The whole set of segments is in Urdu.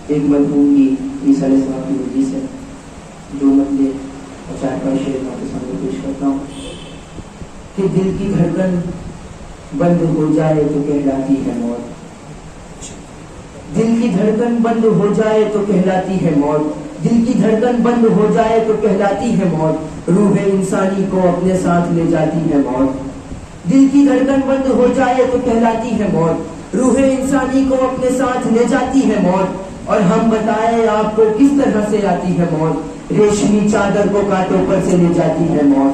ایک مرحوم کی عیسیٰ علیہ السلام کی وجہ سے جو مطلب اور 4-5 شعر آپ کے سامنے پیش کرتا ہوں کہ دل کی دھڑکن بند ہو جائے تو کہلاتی ہے موت، دل کی دھڑکن بند ہو جائے تو کہلاتی ہے موت، دل کی دھڑکن بند ہو جائے تو کہلاتی ہے موت، روح انسانی کو اپنے ساتھ لے جاتی ہے موت، دل کی دھڑکن بند ہو جائے تو کہلاتی ہے موت، روح انسانی کو اپنے ساتھ لے جاتی ہے موت، اور ہم بتائیں آپ کو کس طرح سے آتی ہے موت، ریشمی چادر کو کانٹوں پر سے لے جاتی ہے موت،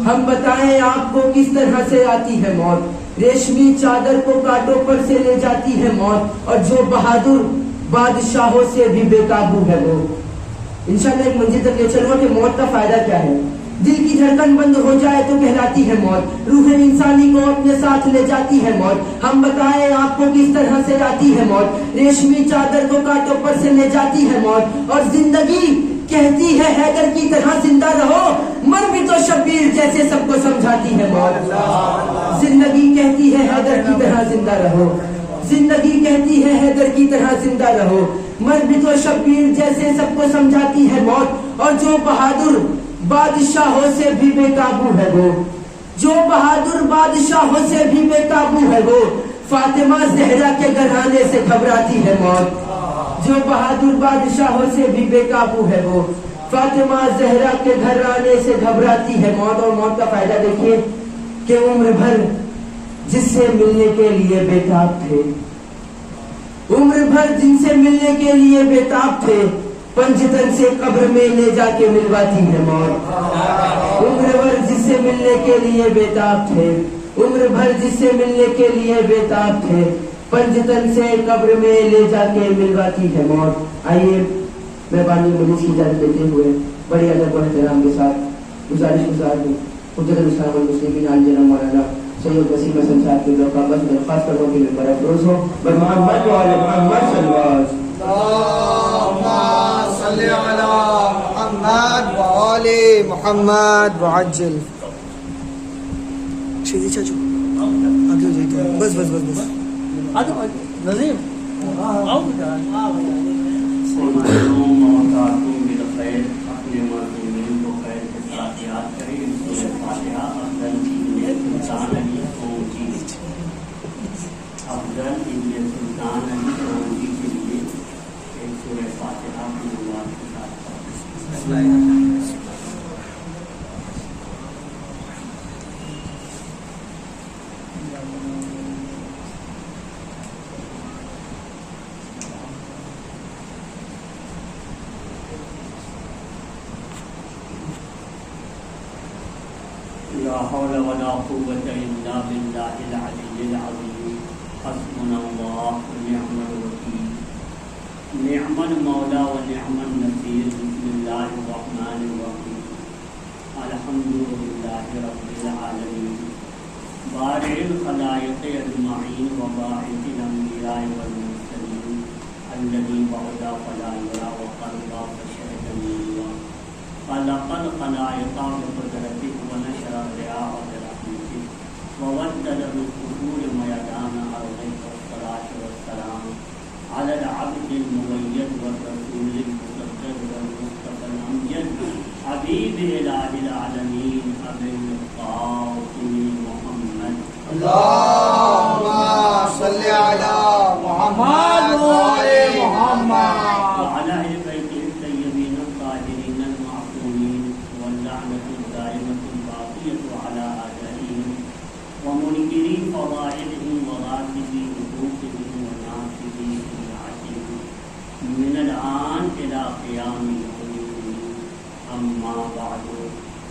ہم بتائیں آپ کو کس طرح سے آتی ہے موت، ریشمی چادر کو کانٹوں پر سے لے جاتی ہے موت، اور جو بہادر بادشاہوں سے بھی بے قابو ہے وہ. انشاءاللہ ایک منزل تک لے چلوں کہ موت کا فائدہ کیا ہے. دل کی دھڑکن بند ہو جائے تو کہلاتی ہے موت، روح انسانی کو اپنے ساتھ لے جاتی ہے موت، ہم بتائیں آپ کو کس طرح سے آتی ہے موت، ریشمی چادر کو کانٹوں پر سے لے جاتی ہے موت، اور زندگی کہتی ہے حیدر کی طرح زندہ رہو، مر بھی تو شبیر جیسے سب کو سمجھاتی ہے موت. زندگی کہتی ہے حیدر کی طرح زندہ رہو، زندگی کہتی ہے حیدر کی طرح زندہ رہو، مر بھی تو شبیر جیسے سب کو سمجھاتی ہے موت، اور جو بہادر بادشاہوں سے بھی بے قابو ہے وہ، جو بہادر بادشاہوں سے بھی بے قابو ہے وہ، فاطمہ زہرا کے گھرانے سے گھبراتی ہے موت، جو بہادر بادشاہوں سے بھی بے قابو ہے وہ، فاطمہ زہرا کے گھرانے سے گھبراتی ہے موت. اور موت کا فائدہ دیکھیے کہ عمر بھر جس سے ملنے کے لیے بےتاب تھے، عمر بھر جن سے ملنے کے لیے بےتاب تھے، پنجتن سے قبر میں لے جا کے ملواتی ہے موت. عمر بھر جس سے ملنے کے لیے بےتاب تھے، عمر بھر جس سے ملنے کے لیے بےتاب تھے، پنجتن سے قبر میں لے جا کے ملواتی ہے موت. آئیے میں بانی مجلس کی اجازت لیتے ہوئے بڑی ادب و احترام کے ساتھ گزارش گزار ہوں حجت الاسلام والمسلمین علی جناب مولانا سید وسیم حسن صاحب کی درخواست درخواست کروں کہ میں برافروز ہوں محمد و آل محمد صلی اللہ علیہ وسلم. اللهم صل على محمد وآل محمد وعجل. شیدی چاچو آگے ہو جائے، بس بس بس بس نظیم آؤ اپنے مردمین کو خیر کے ساتھ یاد کریں. فاتحہ افضل سلطان علی فوجی، افضل سلطان علی فوجی کے لیے ایک سورہ فاتحہ کی نماز کے ساتھ لا حول ولا قوة إلا بالله العلي العظيم. حسبنا الله ونعم الوكيل، نعم المولى ونعم النصير. بسم الله الرحمن الرحيم. الحمد لله رب العالمين، بارئ الخلائق أجمعين وباعث الأنبياء والمرسلين، الذي بعد فلا يرى وقرب فشهد منه، خلق الخلائق بقدرته ونشر الرياح برحمته، وودد بالقبور ميدان أرضه. والصلاة والسلام على العبد المؤيد والرسول المصدق والمصطفى الأمجد، حبيب إله العالمين أبي القاسم محمد. اللهم صل على محمد وآل محمد وعلى أهل بيته الطيبين الطاهرين المعصومين، واللعنة الدائمة الباقية على أعدائهم ومنكري فضائلهم وغاسلي حقوقهم وناصبي شريعتهم من الآن إلى قيام يوم الدين. أما بعد،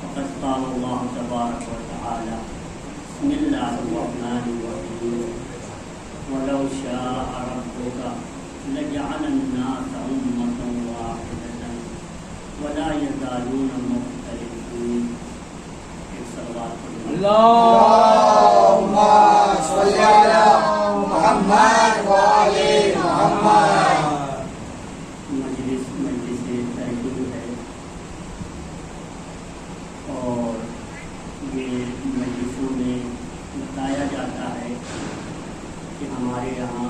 فقد قال الله تبارك وتعالى: بسم الله الرحمن الرحيم. ولو شاء ربك لجعل الناس أمة واحدة ولا يزالون مختلفين. اللهم صل على محمد وآل محمد. مجلس تحقیق ہے، اور یہ مجلسوں میں بتایا جاتا ہے کہ ہمارے یہاں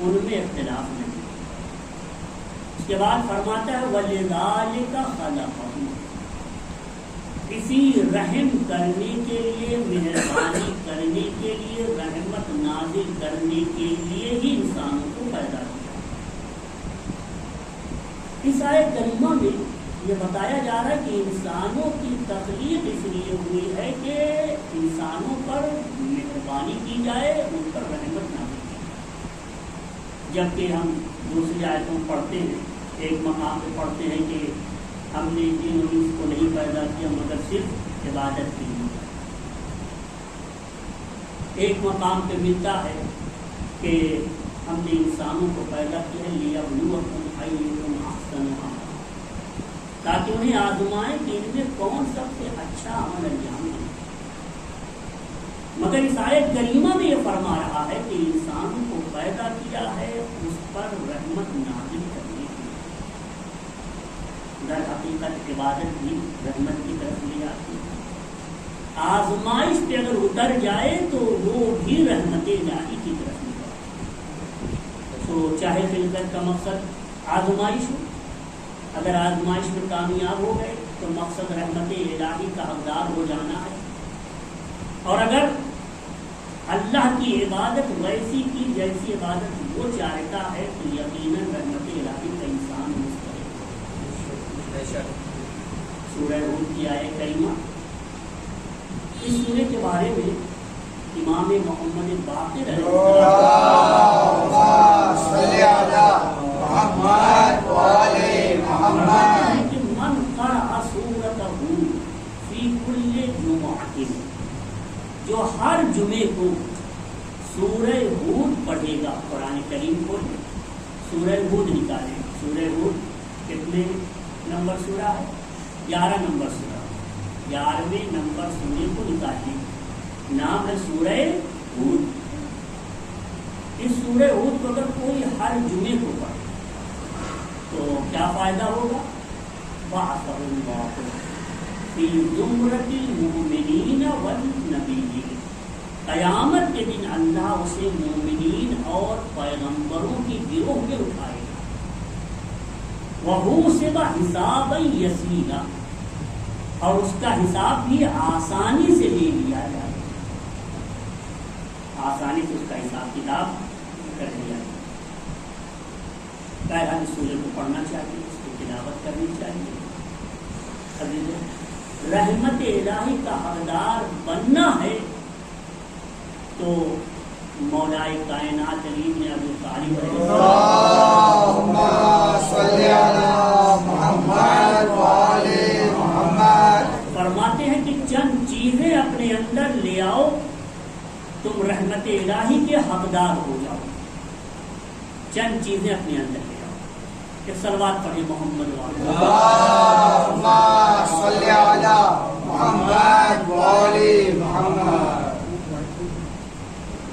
ان میں اختلاف نہیں. اس کے بعد فرماتا ہے وَلِذَٰلِكَ خَلَقَهُ، اسی رحم کرنے کے لیے، مہربانی کرنے کے لیے، رحمت نازل کرنے کے لیے ہی انسانوں کو پیدا کیا. اس آیت کریمہ میں یہ بتایا جا رہا ہے کہ انسانوں کی تخلیق اس لیے ہوئی ہے کہ انسانوں پر مہربانی کی جائے، ان پر رحمت نازل کی جائے. جبکہ ہم دوسری آیتوں پڑھتے ہیں، ایک مقام پہ پڑھتے ہیں کہ ہم نے جن و انس کو نہیں پیدا کیا مگر صرف عبادت کے لیے. ایک مقام پہ ملتا ہے کہ ہم نے انسانوں کو پیدا کیا ہے لِيَبْلُوَكُمْ أَيُّكُمْ أَحْسَنُ عَمَلًا، تاکہ انہیں آزمائیں کہ ان میں کون سب سے اچھا عمل انجام دے. مگر اس آیت کریمہ میں یہ فرما رہا ہے کہ انسانوں کو پیدا کیا ہے اس پر رحمت نازل کرنے کے لیے. در حقیقت عبادت بھی رحمت کی طرف لے جاتی ہے. آزمائش پہ اگر اتر جائے تو وہ بھی رحمت الہی کی طرف لے جاتی ہے. تو چاہے خلقت کا مقصد آزمائش ہو، اگر آزمائش میں کامیاب ہو گئے تو مقصد رحمت الہی کا حقدار ہو جانا ہے. اور اگر اللہ کی عبادت ویسی کی جیسی عبادت وہ چاہتا ہے تو یقیناً رحمت الہی کا انسان مستحق ہے. سورہ ہود کی آیت کریمہ، اس سورہ کے بارے میں امام محمد باقر علیہ السلام کہ من قرأ سورۃ ہود فی کل جمعۃ، جو ہر جمعے کو سورہ ہود پڑھے گا. قرآن کریم کو سورہ ہود نکالیں. سورہ ہود کتنے نمبر سورہ ہے؟ 11 نمبر سورہ. 11ویں نمبر سورہ کو نکالیں. نام ہے سورہ ہود. اس سورہ ہود کو اگر کوئی ہر جمعے کو پڑھے تو کیا فائدہ ہوگا؟ بَعَثَهُ اللَّهُ فِي زُمْرَةِ الْمُؤْمِنِينَ وَالنَّبِيِّينَ، قیامت کے دن اللہ اسے مومنین اور پیغمبروں کی گروہ میں اٹھائے گا. وَحُوسِبَ حِسَابًا يَسِيرًا، اور اس کا حساب بھی آسانی سے لے لیا جائے گا. آسانی سے اس کا حساب کتاب کر لیا جائے. بہرحال اس سورہ کو پڑھنا چاہیے، اس کی تلاوت کرنی چاہیے. رحمت الہی کا حقدار بننا ہے تو مولائے کائنات علی بن ابی طالب اللہم صلی علی محمد وآل محمد فرماتے ہیں کہ چند چیزیں اپنے اندر لے آؤ، تم رحمت الہی کے حقدار ہو جاؤ. چند چیزیں اپنے اندر لے آؤ. ایک صلوات پڑھیں محمد وآل اللہم صلی علی محمد وآل محمد.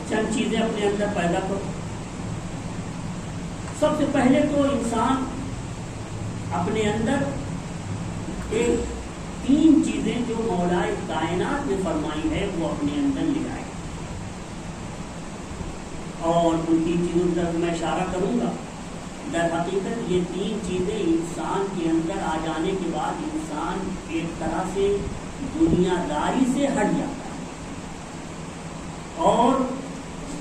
چند چیزیں اپنے اندر پیدا کرو. سب سے پہلے تو انسان اپنے اندر ایک 3 چیزیں جو مولائے کائنات نے فرمائی ہے وہ اپنے اندر لے آئے. اور ان 3 چیزوں کی طرف میں اشارہ کروں گا. در حقیقت یہ 3 چیزیں انسان کے اندر آ جانے کے بعد انسان ایک طرح سے دنیا داری سے ہٹ جاتا ہے اور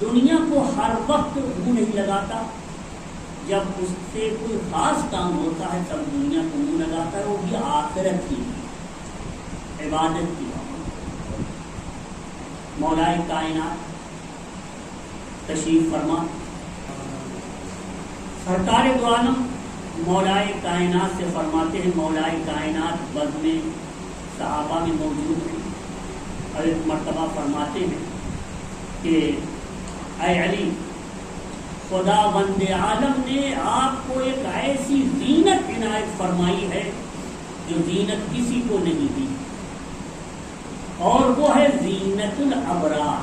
دنیا کو ہر وقت منہ نہیں لگاتا. جب اس سے کوئی خاص کام ہوتا ہے تب دنیا کو منہ لگاتا ہے، وہ بھی آخرت کی عبادت کی. مولائے کائنات تشریف فرما. سرکار دو عالم مولائے کائنات سے فرماتے ہیں، مولائے کائنات بزم صحابہ میں موجود ہیں اور ایک مرتبہ فرماتے ہیں کہ اے علی، خدا بند عالم نے آپ کو ایک ایسی زینت عنایت فرمائی ہے جو زینت کسی کو نہیں دی، اور وہ ہے زینت الابرار.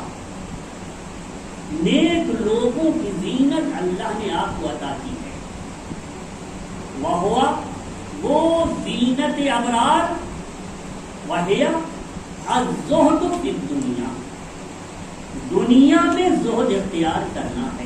نیک لوگوں کی زینت اللہ نے آپ کو عطا کی ہے. وہ زینت ابرار وہی الزہد فی الدنیا، دنیا میں زہد اختیار کرنا ہے.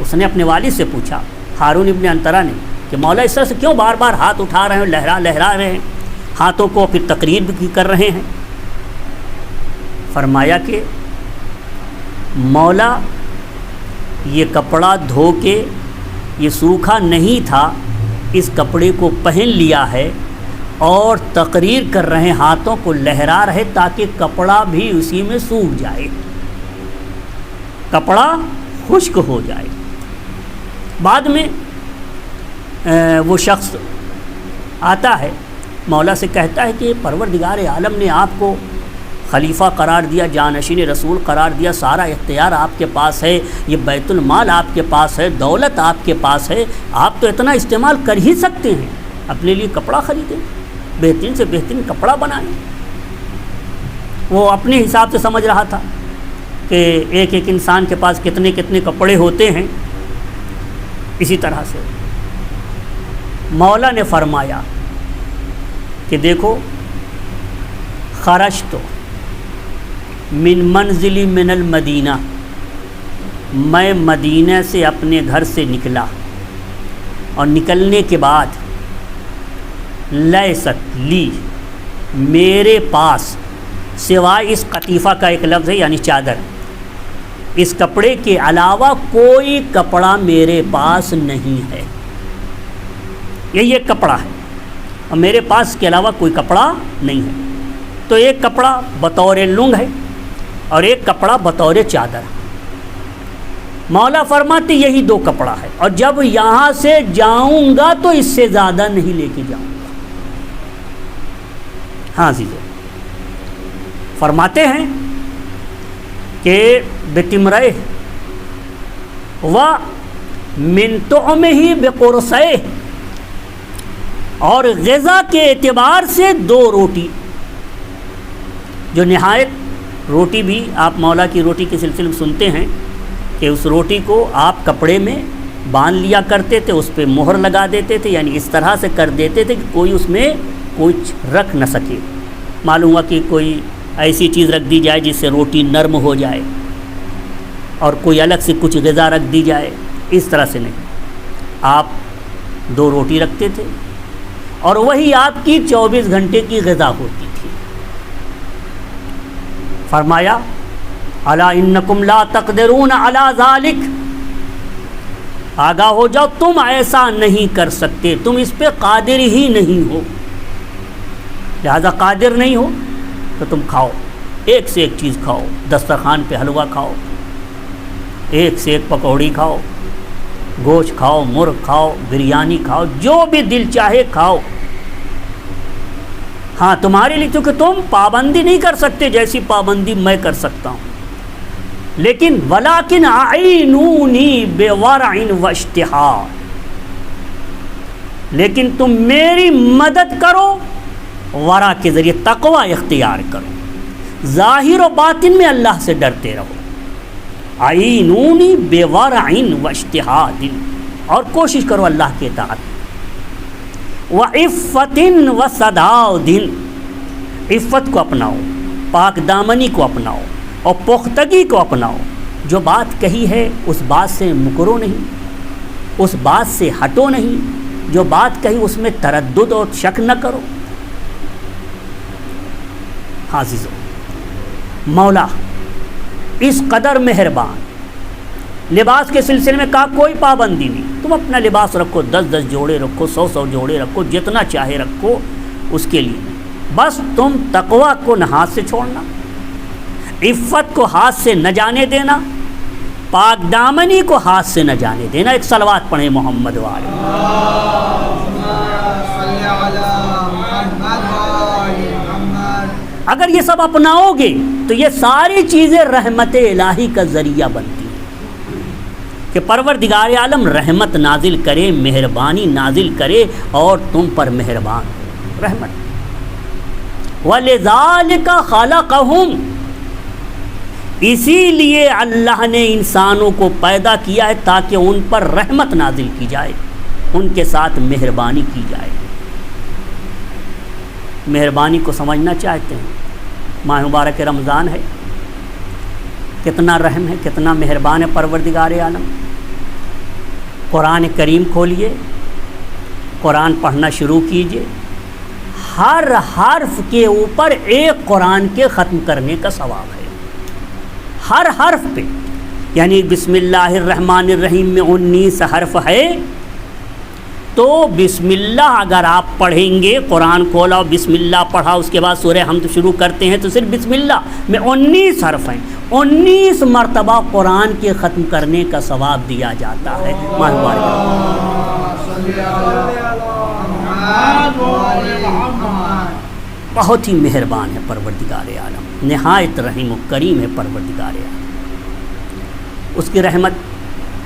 اس نے اپنے والد سے پوچھا ہارون ابن انطرا نے کہ مولا اس طرح سے کیوں بار بار ہاتھ اٹھا رہے ہیں, لہرا رہے ہیں ہاتھوں کو, پھر تقریر بھی کر رہے ہیں. فرمایا کہ مولا یہ کپڑا دھو کے, یہ سوکھا نہیں تھا, اس کپڑے کو پہن لیا ہے اور تقریر کر رہے ہیں, ہاتھوں کو لہرا رہے تاکہ کپڑا بھی اسی میں سوکھ جائے, کپڑا خشک ہو جائے. بعد میں وہ شخص آتا ہے, مولا سے کہتا ہے کہ پروردگار عالم نے آپ کو خلیفہ قرار دیا, جانشین رسول قرار دیا, سارا اختیار آپ کے پاس ہے, یہ بیت المال آپ کے پاس ہے, دولت آپ کے پاس ہے, آپ تو اتنا استعمال کر ہی سکتے ہیں, اپنے لیے کپڑا خریدیں, بہترین سے بہترین کپڑا بنائیں. وہ اپنے حساب سے سمجھ رہا تھا کہ ایک ایک انسان کے پاس کتنے کتنے کپڑے ہوتے ہیں. اسی طرح سے مولا نے فرمایا کہ دیکھو خرج تو من منزلی من المدینہ, میں مدینہ سے اپنے گھر سے نکلا اور نکلنے کے بعد لیست لی, میرے پاس سوائے اس قطیفہ کا ایک لفظ ہے یعنی چادر, اس کپڑے کے علاوہ کوئی کپڑا میرے پاس نہیں ہے. یہی ایک کپڑا ہے اور میرے پاس اس کے علاوہ کوئی کپڑا نہیں ہے. تو ایک کپڑا بطور لنگ ہے اور ایک کپڑا بطور چادر. مولا فرماتے یہی دو کپڑا ہے, اور جب یہاں سے جاؤں گا تو اس سے زیادہ نہیں لے کے جاؤں گا. ہاں جی, فرماتے ہیں کہ بتمرے و من طعمہ بقرصہ, اور غذا کے اعتبار سے دو روٹی, جو نہایت روٹی بھی آپ مولا کی روٹی کے سلسلے میں سنتے ہیں کہ اس روٹی کو آپ کپڑے میں باندھ لیا کرتے تھے, اس پہ مہر لگا دیتے تھے, یعنی اس طرح سے کر دیتے تھے کہ کوئی اس میں کچھ رکھ نہ سکے. معلوم ہوا کہ کوئی ایسی چیز رکھ دی جائے جس سے روٹی نرم ہو جائے, اور کوئی الگ سے کچھ غذا رکھ دی جائے, اس طرح سے نہیں. آپ دو روٹی رکھتے تھے اور وہی آپ کی 24 گھنٹے کی غذا ہوتی تھی. فرمایا الا انکم لا تقدرون علی ذلک, آگاہ ہو جاؤ تم ایسا نہیں کر سکتے, تم اس پہ قادر ہی نہیں ہو. لہذا قادر نہیں ہو تو تم کھاؤ, ایک سے ایک چیز کھاؤ, دسترخوان پہ حلوہ کھاؤ, ایک سے ایک پکوڑی کھاؤ, گوشت کھاؤ, مرغ کھاؤ, بریانی کھاؤ, جو بھی دل چاہے کھاؤ. ہاں تمہارے لیے چونکہ تم پابندی نہیں کر سکتے جیسی پابندی میں کر سکتا ہوں, لیکن ولیکن اعینونی بورع واشتہا, لیکن تم میری مدد کرو ورع کے ذریعے, تقوی اختیار کرو, ظاہر و باطن میں اللہ سے ڈرتے رہو. اعینونی بورع واجتہاد, اور کوشش کرو اللہ کے اطاعت. وعفت وصداد, عفت کو اپناؤ, پاک دامنی کو اپناؤ اور پختگی کو اپناؤ. جو بات کہی ہے اس بات سے مکرو نہیں, اس بات سے ہٹو نہیں, جو بات کہی اس میں تردد اور شک نہ کرو. عزیزو, مولا اس قدر مہربان, لباس کے سلسلے میں کہا کوئی پابندی نہیں, تم اپنا لباس رکھو, 10 جوڑے رکھو, 100 جوڑے رکھو, جتنا چاہے رکھو اس کے لیے, بس تم تقوی کو نہ ہاتھ سے چھوڑنا, عفت کو ہاتھ سے نہ جانے دینا, پاک دامنی کو ہاتھ سے نہ جانے دینا. ایک صلوات پڑھیں محمد والے. اگر یہ سب اپناؤ گے تو یہ ساری چیزیں رحمت الہی کا ذریعہ بنتی ہیں کہ پروردگار عالم رحمت نازل کرے, مہربانی نازل کرے اور تم پر مہربان ہو. رحمت. وَلِذَالِكَ خَلَقَهُمْ, اسی لیے اللہ نے انسانوں کو پیدا کیا ہے تاکہ ان پر رحمت نازل کی جائے, ان کے ساتھ مہربانی کی جائے. مہربانی کو سمجھنا چاہتے ہیں, ماہ مبارک رمضان ہے, کتنا رحم ہے, کتنا مہربان ہے پروردگار عالم. قرآن کریم کھولیے، قرآن پڑھنا شروع کیجئے، ہر حرف کے اوپر ایک قرآن کے ختم کرنے کا ثواب ہے، ہر حرف پہ۔ یعنی بسم اللہ الرحمن الرحیم میں 19 حرف ہے، تو بسم اللہ اگر آپ پڑھیں گے، قرآن کھولا بسم اللہ پڑھا، اس کے بعد سورہ حمد شروع کرتے ہیں تو صرف بسم اللہ میں 19 حرف ہیں، 19 مرتبہ قرآن کے ختم کرنے کا ثواب دیا جاتا ہے۔ بہت ہی مہربان ہے پروردگار عالم، نہایت رحیم و کریم ہے پروردگار عالم، اس کی رحمت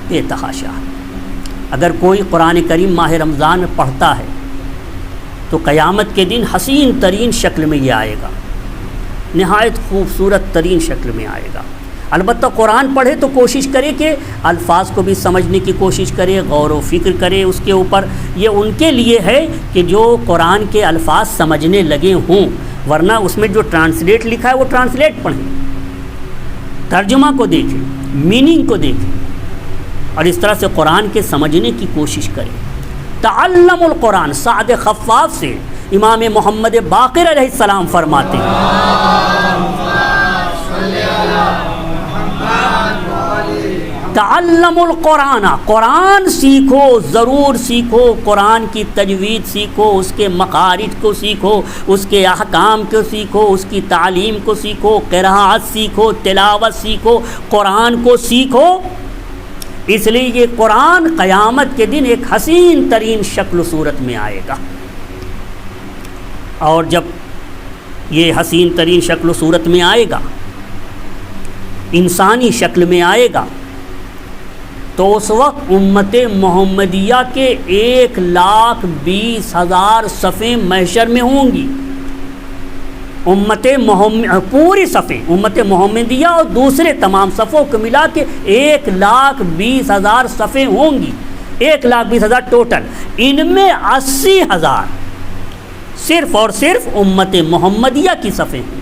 بے تحاشا ہے۔ اگر کوئی قرآن کریم ماہ رمضان میں پڑھتا ہے تو قیامت کے دن حسین ترین شکل میں یہ آئے گا، نہایت خوبصورت ترین شکل میں آئے گا۔ البتہ قرآن پڑھے تو کوشش کرے کہ الفاظ کو بھی سمجھنے کی کوشش کرے، غور و فکر کرے اس کے اوپر۔ یہ ان کے لیے ہے کہ جو قرآن کے الفاظ سمجھنے لگے ہوں، ورنہ اس میں جو ٹرانسلیٹ لکھا ہے وہ ٹرانسلیٹ پڑھیں، ترجمہ کو دیکھیں، میننگ کو دیکھیں، اور اس طرح سے قرآن کے سمجھنے کی کوشش کریں۔ تعلم القرآن، سعد خفاف سے امام محمد باقر علیہ السلام فرماتے ہیں، تعلم القرآن، قرآن سیکھو، ضرور سیکھو، قرآن کی تجوید سیکھو، اس کے مخارج کو سیکھو، اس کے احکام کو سیکھو، اس کی تعلیم کو سیکھو، قراءت سیکھو، تلاوت سیکھو، قرآن کو سیکھو۔ اس لیے یہ قرآن قیامت کے دن ایک حسین ترین شکل و صورت میں آئے گا، اور جب یہ حسین ترین شکل و صورت میں آئے گا، انسانی شکل میں آئے گا، تو اس وقت امت محمدیہ کے 1,20,000 صفیں محشر میں ہوں گی۔ پوری صفیں امت محمدیہ اور دوسرے تمام صفوں کو ملا کے 1,20,000 صفیں ہوں گی، 1,20,000 ٹوٹل۔ ان میں 80,000 صرف اور صرف امت محمدیہ کی صفیں ہوں گی،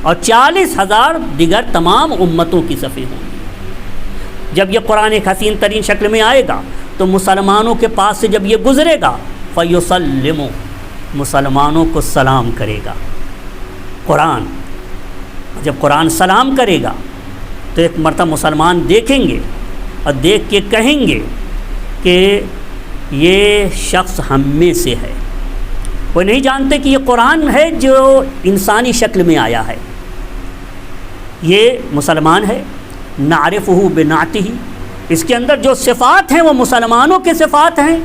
اور 40,000 دیگر تمام امتوں کی صفیں ہوں گی۔ جب یہ قرآن ایک حسین ترین شکل میں آئے گا تو مسلمانوں کے پاس سے جب یہ گزرے گا، فَيُسَلِّمُ، مسلمانوں کو سلام کرے گا قرآن۔ جب قرآن سلام کرے گا تو ایک مرتبہ مسلمان دیکھیں گے اور دیکھ کے کہیں گے کہ یہ شخص ہم میں سے ہے۔ وہ نہیں جانتے کہ یہ قرآن ہے جو انسانی شکل میں آیا ہے، یہ مسلمان ہے، نعرفہ بنعتہ، اس کے اندر جو صفات ہیں وہ مسلمانوں کے صفات ہیں،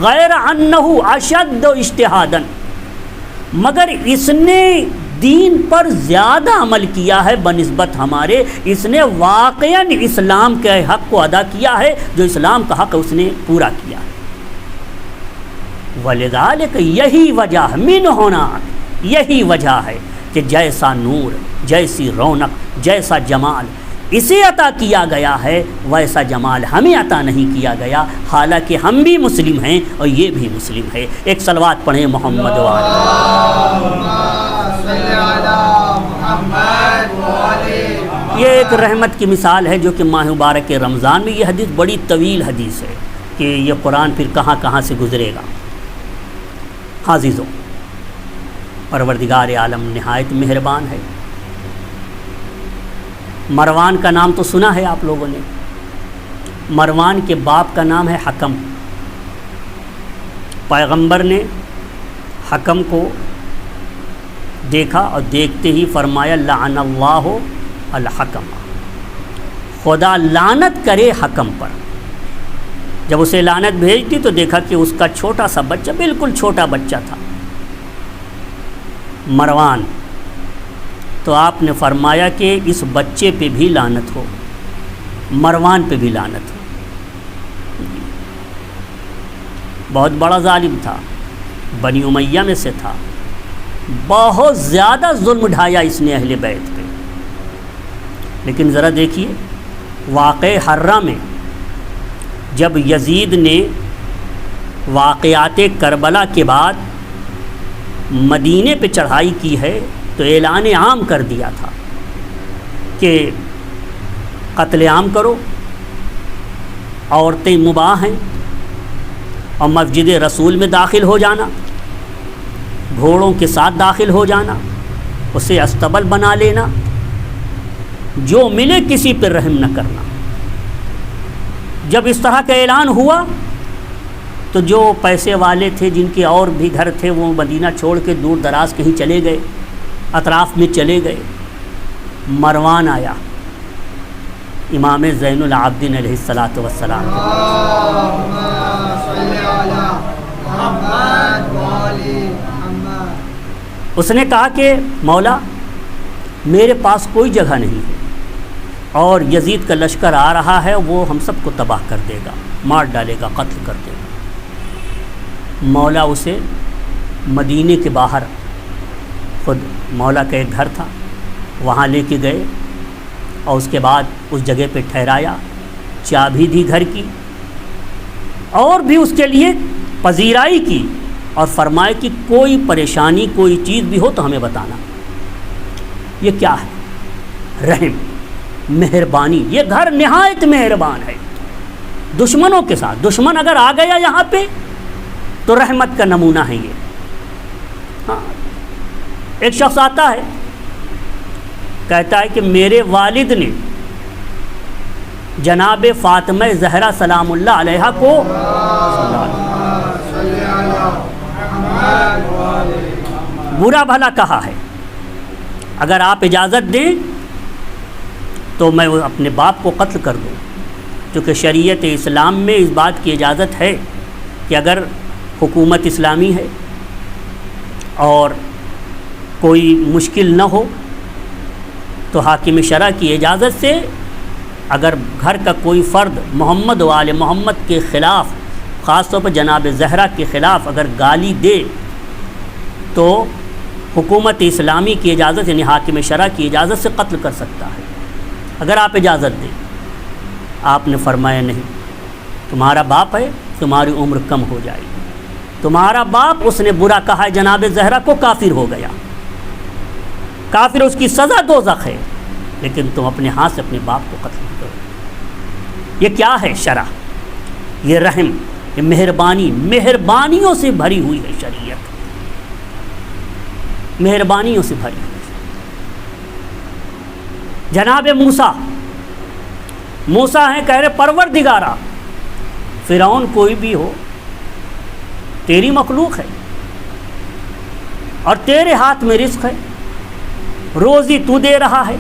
غیر انہ اشد اجتہادا، مگر اس نے دین پر زیادہ عمل کیا ہے بنسبت ہمارے، اس نے واقعاً اسلام کے حق کو ادا کیا ہے، جو اسلام کا حق اس نے پورا کیا ہے۔ وَلِذَلِكَ، یہی وجہ من ہونا، یہی وجہ ہے کہ جیسا نور، جیسی رونق، جیسا جمال اسے عطا کیا گیا ہے، ویسا جمال ہمیں عطا نہیں کیا گیا، حالانکہ ہم بھی مسلم ہیں اور یہ بھی مسلم ہے۔ ایک صلوات پڑھیں محمد یہ ایک رحمت کی مثال ہے جو کہ ماہ مبارک رمضان میں، یہ حدیث بڑی طویل حدیث ہے کہ یہ قرآن پھر کہاں کہاں سے گزرے گا۔ عزیزوں، پروردگار عالم نہایت مہربان ہے۔ مروان کا نام تو سنا ہے آپ لوگوں نے، مروان کے باپ کا نام ہے حکم۔ پیغمبر نے حکم کو دیکھا اور دیکھتے ہی فرمایا لعن اللہ الحکم، خدا لعنت کرے حکم پر۔ جب اسے لعنت بھیج دی تو دیکھا کہ اس کا چھوٹا سا بچہ، بالکل چھوٹا بچہ تھا، مروان، تو آپ نے فرمایا کہ اس بچے پہ بھی لعنت ہو، مروان پہ بھی لعنت ہو۔ بہت بڑا ظالم تھا، بنی امیہ میں سے تھا، بہت زیادہ ظلم ڈھایا اس نے اہل بیت پہ۔ لیکن ذرا دیکھیے واقع حرہ میں جب یزید نے واقعات کربلا کے بعد مدینے پہ چڑھائی کی ہے تو اعلان عام کر دیا تھا کہ قتل عام کرو، عورتیں مباح ہیں، اور مسجد رسول میں داخل ہو جانا، گھوڑوں کے ساتھ داخل ہو جانا، اسے استبل بنا لینا، جو ملے کسی پر رحم نہ کرنا۔ جب اس طرح کا اعلان ہوا تو جو پیسے والے تھے، جن کے اور بھی گھر تھے، وہ مدینہ چھوڑ کے دور دراز کہیں چلے گئے، اطراف میں چلے گئے۔ مروان آیا، امام زین العابدین علیہ الصلاۃ والسلام، اس نے کہا کہ مولا میرے پاس کوئی جگہ نہیں ہے، اور یزید کا لشکر آ رہا ہے، وہ ہم سب کو تباہ کر دے گا، مار ڈالے گا، قتل کر دے گا۔ مولا اسے مدینے کے باہر، خود مولا کا ایک گھر تھا، وہاں لے کے گئے، اور اس کے بعد اس جگہ پہ ٹھہرایا، چابی دی گھر کی، اور بھی اس کے لیے پذیرائی کی، اور فرمائے کہ کوئی پریشانی، کوئی چیز بھی ہو تو ہمیں بتانا۔ یہ کیا ہے؟ رحم، مہربانی۔ یہ گھر نہایت مہربان ہے دشمنوں کے ساتھ۔ دشمن اگر آ گیا یہاں پہ تو رحمت کا نمونہ ہے یہ۔ ہاں، ایک شخص آتا ہے، کہتا ہے کہ میرے والد نے جناب فاطمہ زہرا سلام اللہ علیہا کو برا بھلا کہا ہے، اگر آپ اجازت دیں تو میں اپنے باپ کو قتل کر دوں، کیونکہ شریعت اسلام میں اس بات کی اجازت ہے کہ اگر حکومت اسلامی ہے اور کوئی مشکل نہ ہو تو حاکم شرع کی اجازت سے اگر گھر کا کوئی فرد محمد و آل محمد کے خلاف، خاص طور پر جناب زہرا کے خلاف اگر گالی دے تو حکومت اسلامی کی اجازت، یعنی حاکم شرع کی اجازت سے قتل کر سکتا ہے، اگر آپ اجازت دیں۔ آپ نے فرمایا نہیں، تمہارا باپ ہے، تمہاری عمر کم ہو جائے گی، تمہارا باپ، اس نے برا کہا ہے جناب زہرا کو، کافر ہو گیا، کافر، اس کی سزا دوزخ ہے، لیکن تم اپنے ہاتھ سے اپنے باپ کو قتل کرو۔ یہ کیا ہے؟ شرع، یہ رحم، یہ مہربانی، مہربانیوں سے بھری ہوئی ہے شریعت، مہربانیوں سے بھری ہوئی۔ جناب موسیٰ ہیں، کہہ رہے پروردگارا، فرعون کوئی بھی ہو تیری مخلوق ہے، اور تیرے ہاتھ میں رزق ہے، روزی تو دے رہا ہے،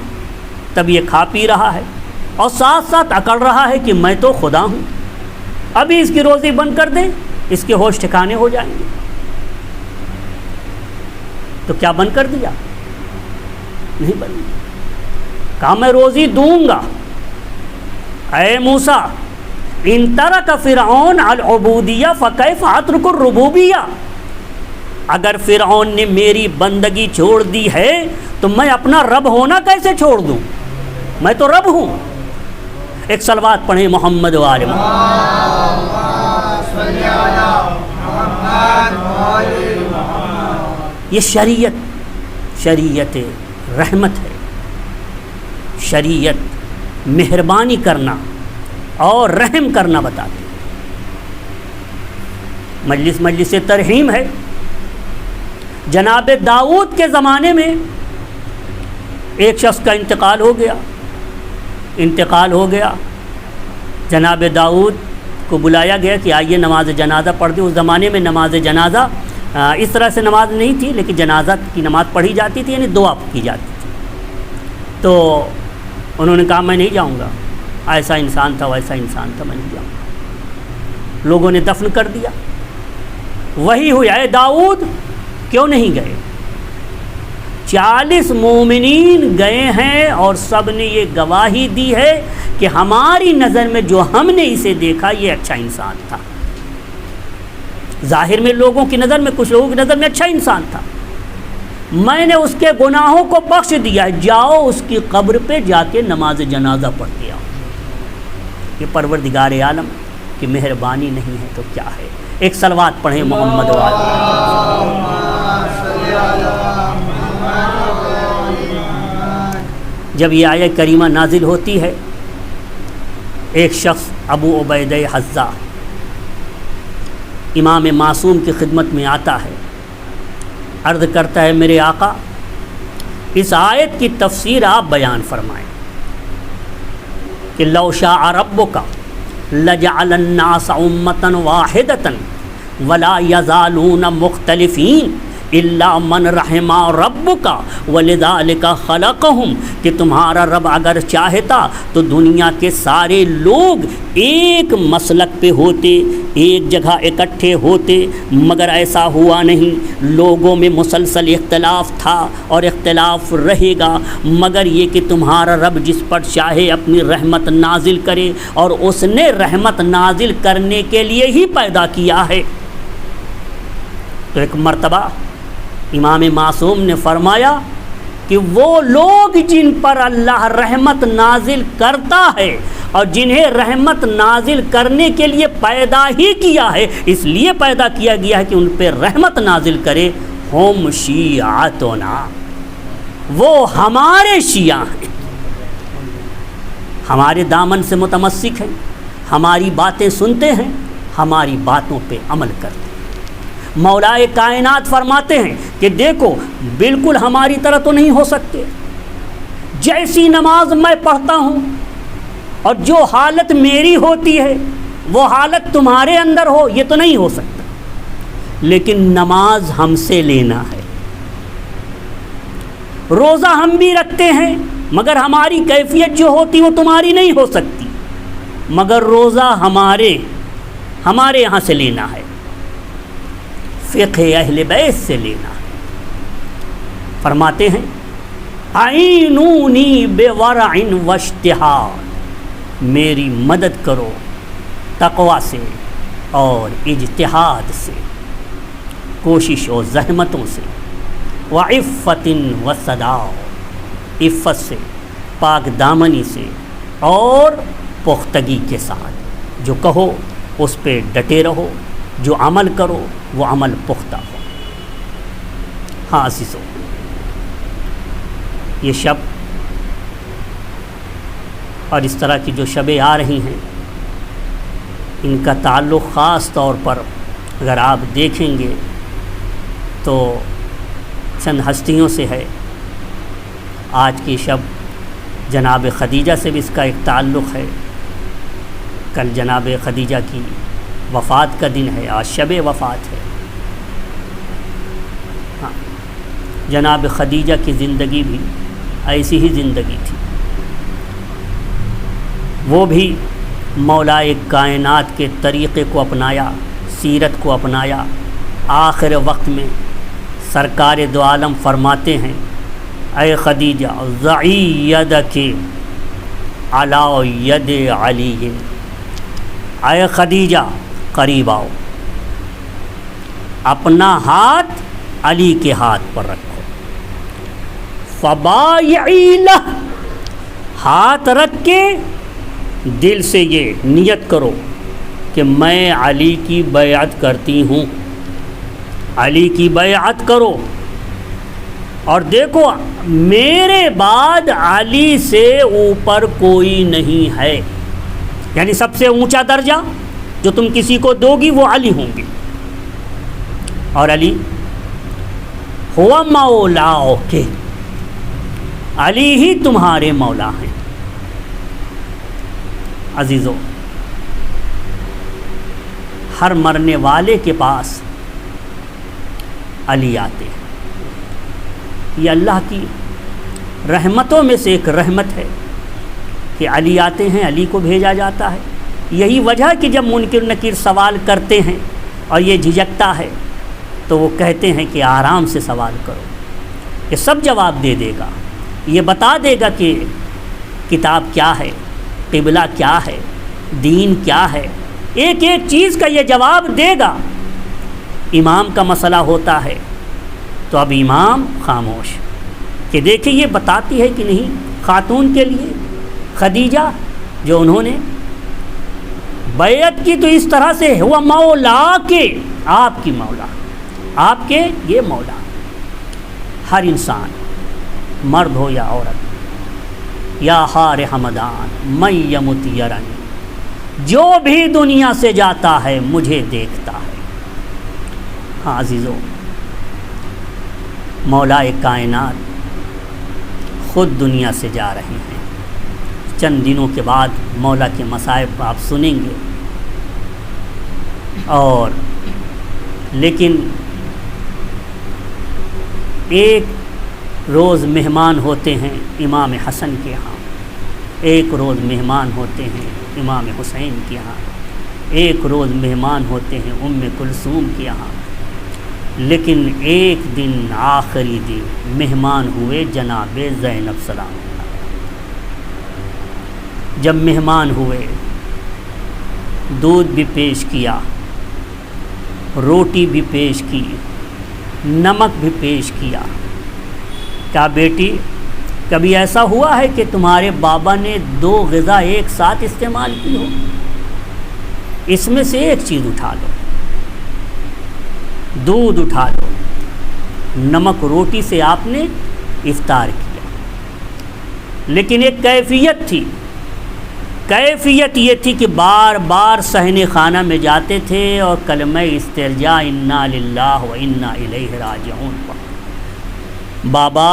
تب یہ کھا پی رہا ہے، اور ساتھ ساتھ اکڑ رہا ہے کہ میں تو خدا ہوں، ابھی اس کی روزی بند کر دیں، اس کے ہوش ٹھکانے ہو جائیں گے۔ تو کیا بند کر دیا؟ نہیں بند، کہا میں روزی دوں گا۔ اے موسیٰ، ان ترک فرعون العبودیہ فکیف اترک الربوبیہ، اگر فرعون نے میری بندگی چھوڑ دی ہے تو میں اپنا رب ہونا کیسے چھوڑ دوں؟ میں تو رب ہوں۔ ایک صلوات پڑھیں محمد و آل محمد۔ یہ شریعت رحمت ہے، شریعت مہربانی کرنا اور رحم کرنا بتاتے ہیں۔ مجلس ترحیم ہے۔ جناب داؤد کے زمانے میں ایک شخص کا انتقال ہو گیا، جناب داؤد کو بلایا گیا کہ آئیے نماز جنازہ پڑھ دیں۔ اس زمانے میں نماز جنازہ اس طرح سے نماز نہیں تھی، لیکن جنازہ کی نماز پڑھی جاتی تھی، یعنی دعا کی جاتی تھی۔ تو انہوں نے کہا میں نہیں جاؤں گا، ایسا انسان تھا، ویسا انسان تھا، میں نہیں جاؤں گا۔ لوگوں نے دفن کر دیا۔ وہی ہوئی، اے داؤد کیوں نہیں گئے؟ 40 مومنین گئے ہیں اور سب نے یہ گواہی دی ہے کہ ہماری نظر میں جو ہم نے اسے دیکھا یہ اچھا انسان تھا۔ ظاہر میں لوگوں کی نظر میں، کچھ لوگوں کی نظر میں اچھا انسان تھا، میں نے اس کے گناہوں کو بخش دیا ہے، جاؤ اس کی قبر پہ جا کے نماز جنازہ پڑھ کے آؤ۔ یہ پروردگار عالم کی مہربانی نہیں ہے تو کیا ہے؟ ایک صلوات پڑھیں محمد و آل محمد۔ جب یہ آیت کریمہ نازل ہوتی ہے، ایک شخص ابو عبیدہ حذا امام معصوم کی خدمت میں آتا ہے، عرض کرتا ہے میرے آقا اس آیت کی تفسیر آپ بیان فرمائیں کہ لو شاء ربک لجعل الناس امۃ واحدۃ ولا یزالون مختلفین الا من رحم ربک ولذلک خلقہم، کہ تمہارا رب اگر چاہتا تو دنیا کے سارے لوگ ایک مسلک پہ ہوتے، ایک جگہ اکٹھے ہوتے، مگر ایسا ہوا نہیں۔ لوگوں میں مسلسل اختلاف تھا اور اختلاف رہے گا، مگر یہ کہ تمہارا رب جس پر چاہے اپنی رحمت نازل کرے، اور اس نے رحمت نازل کرنے کے لیے ہی پیدا کیا ہے۔ تو ایک مرتبہ امام معصوم نے فرمایا کہ وہ لوگ جن پر اللہ رحمت نازل کرتا ہے اور جنہیں رحمت نازل کرنے کے لیے پیدا ہی کیا ہے، اس لیے پیدا کیا گیا ہے کہ ان پہ رحمت نازل کرے، ہم شیعتنا، وہ ہمارے شیعہ ہیں، ہمارے دامن سے متمسک ہیں، ہماری باتیں سنتے ہیں، ہماری باتوں پہ عمل کرتے ہیں۔ مولائے کائنات فرماتے ہیں کہ دیکھو بالکل ہماری طرح تو نہیں ہو سکتے، جیسی نماز میں پڑھتا ہوں اور جو حالت میری ہوتی ہے وہ حالت تمہارے اندر ہو، یہ تو نہیں ہو سکتا، لیکن نماز ہم سے لینا ہے۔ روزہ ہم بھی رکھتے ہیں مگر ہماری کیفیت جو ہوتی وہ تمہاری نہیں ہو سکتی، مگر روزہ ہمارے یہاں سے لینا ہے، فقہ اہل بیت سے لینا ہے۔ فرماتے ہیں اعینونی بورع واجتہاد، میری مدد کرو تقوی سے اور اجتہاد سے، کوشش و زحمتوں سے، وعفت وصداع، عفت سے، پاک دامنی سے اور پختگی کے ساتھ، جو کہو اس پہ ڈٹے رہو، جو عمل کرو وہ عمل پختہ ہو۔ ہاں عزیزو، یہ شب اور اس طرح کی جو شبیں آ رہی ہیں، ان کا تعلق خاص طور پر اگر آپ دیکھیں گے تو چند ہستیوں سے ہے۔ آج کی شب جناب خدیجہ سے بھی اس کا ایک تعلق ہے، کل جناب خدیجہ کی وفات کا دن ہے، آج شب وفات ہے۔ ہاں، جناب خدیجہ کی زندگی بھی ایسی ہی زندگی تھی، وہ بھی مولائے کائنات کے طریقے کو اپنایا، سیرت کو اپنایا۔ آخر وقت میں سرکار دو عالم فرماتے ہیں اے خدیجہ ضعی یدک علی ید علی، اے خدیجہ قریب آؤ، اپنا ہاتھ علی کے ہاتھ پر رکھو، فبایعی لہ، ہاتھ رکھ کے دل سے یہ نیت کرو کہ میں علی کی بیعت کرتی ہوں، علی کی بیعت کرو، اور دیکھو میرے بعد علی سے اوپر کوئی نہیں ہے، یعنی سب سے اونچا درجہ جو تم کسی کو دو گی وہ علی ہوں گے، اور علی ہوا مولاک، علی ہی تمہارے مولا ہیں۔ عزیزو، ہر مرنے والے کے پاس علی آتے ہیں، یہ اللہ کی رحمتوں میں سے ایک رحمت ہے کہ علی آتے ہیں، علی کو بھیجا جاتا ہے۔ یہی وجہ کہ جب منکر نکیر سوال کرتے ہیں اور یہ جھجکتا ہے تو وہ کہتے ہیں کہ آرام سے سوال کرو، یہ سب جواب دے دے گا، یہ بتا دے گا کہ کتاب کیا ہے، قبلہ کیا ہے، دین کیا ہے، ایک ایک چیز کا یہ جواب دے گا۔ امام کا مسئلہ ہوتا ہے تو اب امام خاموش کہ دیکھیں یہ بتاتی ہے کہ نہیں خاتون کے لیے خدیجہ جو انہوں نے بیعت کی تو اس طرح سے ہوا مولا کے، آپ کی مولا، آپ کے یہ مولا۔ ہر انسان مرد ہو یا عورت، یا خار حمدان من یمت یرنی، جو بھی دنیا سے جاتا ہے مجھے دیکھتا ہے۔ ہاں عزیزو، مولا کائنات خود دنیا سے جا رہے ہیں۔ چند دنوں کے بعد مولا کے مصائب آپ سنیں گے، اور لیکن ایک روز مہمان ہوتے ہیں امام حسن کے ہاں، ایک روز مہمان ہوتے ہیں امام حسین کے ہاں، ایک روز مہمان ہوتے ہیں ام کلثوم کے ہاں، لیکن ایک دن آخری دن مہمان ہوئے جناب زینب سلام اللہ۔ جب مہمان ہوئے، دودھ بھی پیش کیا، روٹی بھی پیش کی، نمک بھی پیش کیا۔ کہا بیٹی، کبھی ایسا ہوا ہے کہ تمہارے بابا نے 2 غذا ایک ساتھ استعمال کی ہو؟ اس میں سے ایک چیز اٹھا لو، دودھ اٹھا لو، نمک روٹی سے آپ نے افطار کیا۔ لیکن ایک کیفیت تھی، کیفیت یہ تھی کہ بار بار صحن خانہ میں جاتے تھے اور کلمہ استرجاع انا للہ و انا الیہ راجعون پڑھتے۔ بابا،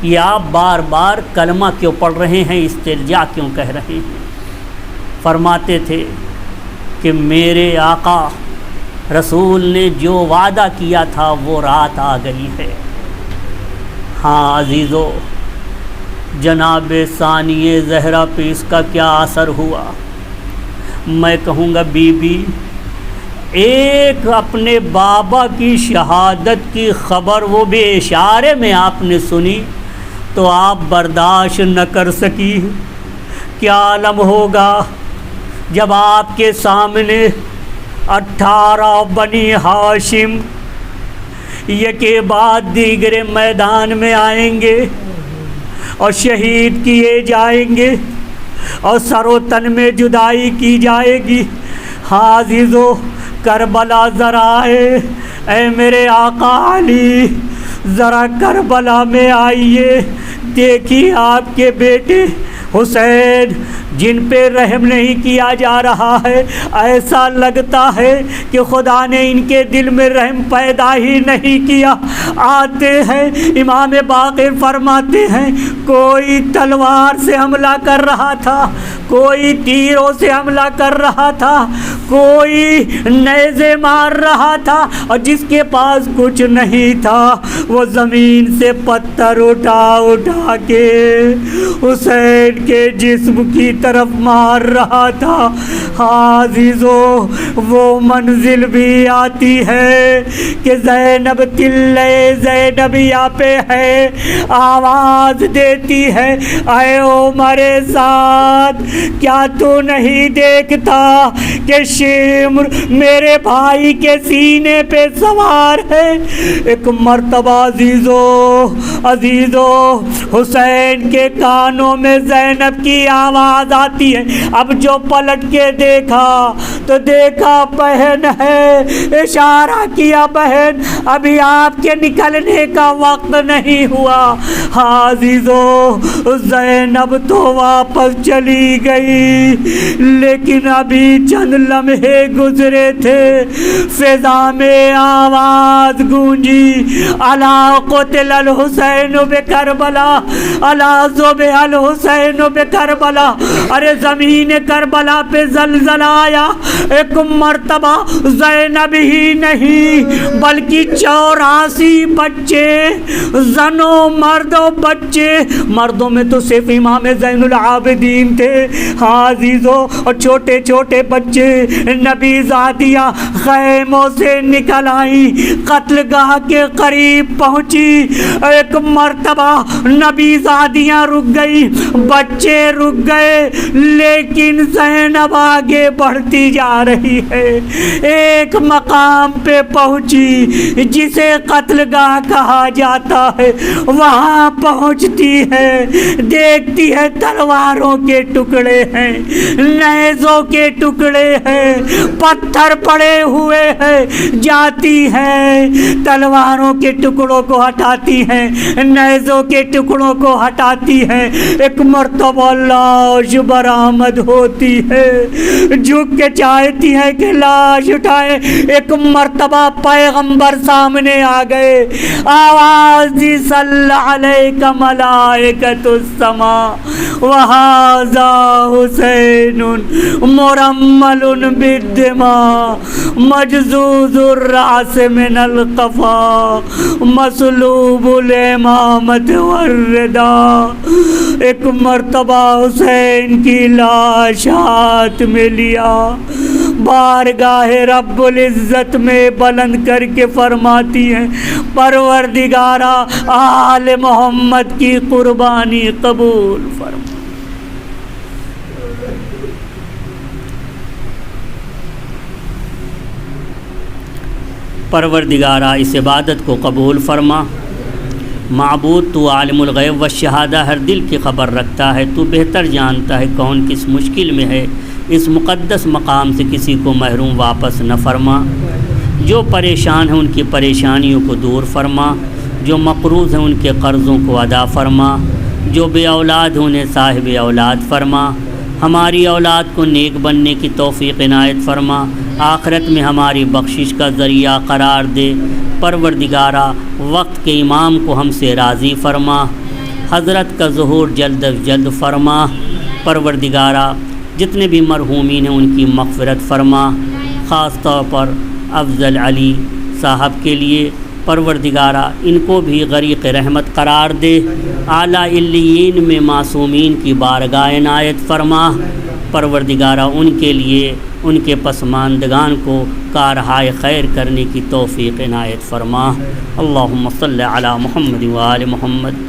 یہ آپ بار بار کلمہ کیوں پڑھ رہے ہیں، استرجاع کیوں کہہ رہے ہیں؟ فرماتے تھے کہ میرے آقا رسول نے جو وعدہ کیا تھا وہ رات آ گئی ہے۔ ہاں عزیزو، جناب ثانیہ زہرا پہ اس کا کیا اثر ہوا؟ میں کہوں گا بی بی، ایک اپنے بابا کی شہادت کی خبر وہ بھی اشارے میں آپ نے سنی تو آپ برداشت نہ کر سکی۔ کیا عالم ہوگا جب آپ کے سامنے 18 بنی ہاشم یک کے بعد دیگر میدان میں آئیں گے اور شہید کیے جائیں گے اور سر و تن میں جدائی کی جائے گی۔ ہاں عزیزو، کربلا ذرا آئے، اے میرے آقا علی، ذرا کربلا میں آئیے، دیکھیے آپ کے بیٹے حسین جن پہ رحم نہیں کیا جا رہا ہے، ایسا لگتا ہے کہ خدا نے ان کے دل میں رحم پیدا ہی نہیں کیا۔ آتے ہیں امام باقر فرماتے ہیں کوئی تلوار سے حملہ کر رہا تھا، کوئی تیروں سے حملہ کر رہا تھا، کوئی نیزے مار رہا تھا، اور جس کے پاس کچھ نہیں تھا وہ زمین سے پتھر اٹھا اٹھا کے حسین کے جسم کی طرف مار رہا تھا۔ ہاں عزیزو، وہ منزل بھی آتی ہے کہ زینب تلے زینبیہ پہ ہے، آواز دیتی ہے اے عمر سعد، کیا تو نہیں دیکھتا کہ شمر میرے بھائی کے سینے پہ سوار ہے؟ ایک مرتبہ عزیزو حسین کے کانوں میں زینب کی آواز آتی ہے۔ اب جو پلٹ کے دیکھا تو دیکھا بہن ہے، اشارہ کیا بہن ابھی آپ کے نکلنے کا وقت نہیں ہوا۔ ہاں عزیزو، زینب تو واپس چلی گئی، لیکن ابھی چند لمحے گزرے تھے، فضا میں آواز گونجی الا قتل الحسین بکربلا، الا ذبح الحسین بکربلا۔ ارے زمین کربلا پہ زلزلہ آیا۔ ایک مرتبہ زینب ہی نہیں بلکہ 84 بچے، زنوں مردوں بچے، مردوں میں تو صرف امام زین العابدین تھے، ہاں عزیزو، اور چھوٹے چھوٹے بچے، نبی زادیاں خیموں سے نکل آئیں، قتل گاہ کے قریب پہنچی۔ ایک مرتبہ نبی زادیاں رک گئی، بچے رک گئے، لیکن زینب آگے بڑھتی جا رہی ہے۔ ایک مقام پہ پہنچی جسے قتل گاہ کہا جاتا ہے، وہاں پہنچتی ہے، دیکھتی ہے تلواروں کے ٹکڑے ہیں، نیزوں کے ٹکڑے ہیں، پتھر پڑے ہوئے ہیں، جاتی ہے تلواروں کے ٹکڑوں کو ہٹاتی ہیں، نیزوں کے ٹکڑوں کو ہٹاتی ہیں۔ ایک مرتبہ مرتبہ لاش برآمد ہوتی ہے، جھک کے چاہتی ہے کہ لاش اٹھائے، ایک مرتبہ پیغمبر سامنے آ گئے، آواز دی صلی علیک ملائکۃ السماء وہذا حسین مرمل بالدماء مجزوز الرأس من القفا مسلوب الامامت والردا۔ ایک مرتبہ حسین کی لاش ہاتھ میں لیا، بارگاہ رب العزت میں بلند کر کے فرماتی ہیں پروردگارا آل محمد کی قربانی قبول فرما۔ پروردگارا اس عبادت کو قبول فرما۔ معبود تو عالم الغیب والشہادہ، ہر دل کی خبر رکھتا ہے، تو بہتر جانتا ہے کون کس مشکل میں ہے، اس مقدس مقام سے کسی کو محروم واپس نہ فرما۔ جو پریشان ہیں ان کی پریشانیوں کو دور فرما، جو مقروض ہیں ان کے قرضوں کو ادا فرما، جو بے اولاد ہیں انہیں صاحب اولاد فرما۔ ہماری اولاد کو نیک بننے کی توفیق عنایت فرما، آخرت میں ہماری بخشش کا ذریعہ قرار دے۔ پروردگارا وقت کے امام کو ہم سے راضی فرما، حضرت کا ظہور جلد از جلد فرما۔ پروردگارا جتنے بھی مرحومین ہیں ان کی مغفرت فرما، خاص طور پر افضل علی صاحب کے لیے پروردگارا ان کو بھی غریق رحمت قرار دے، اعلیٰ علیین میں معصومین کی بارگاہ عنایت فرما۔ پروردگارا ان کے لیے ان کے پسماندگان کو کارہائے خیر کرنے کی توفیق عنایت فرما۔ اللہم صلی علی محمد و آل محمد۔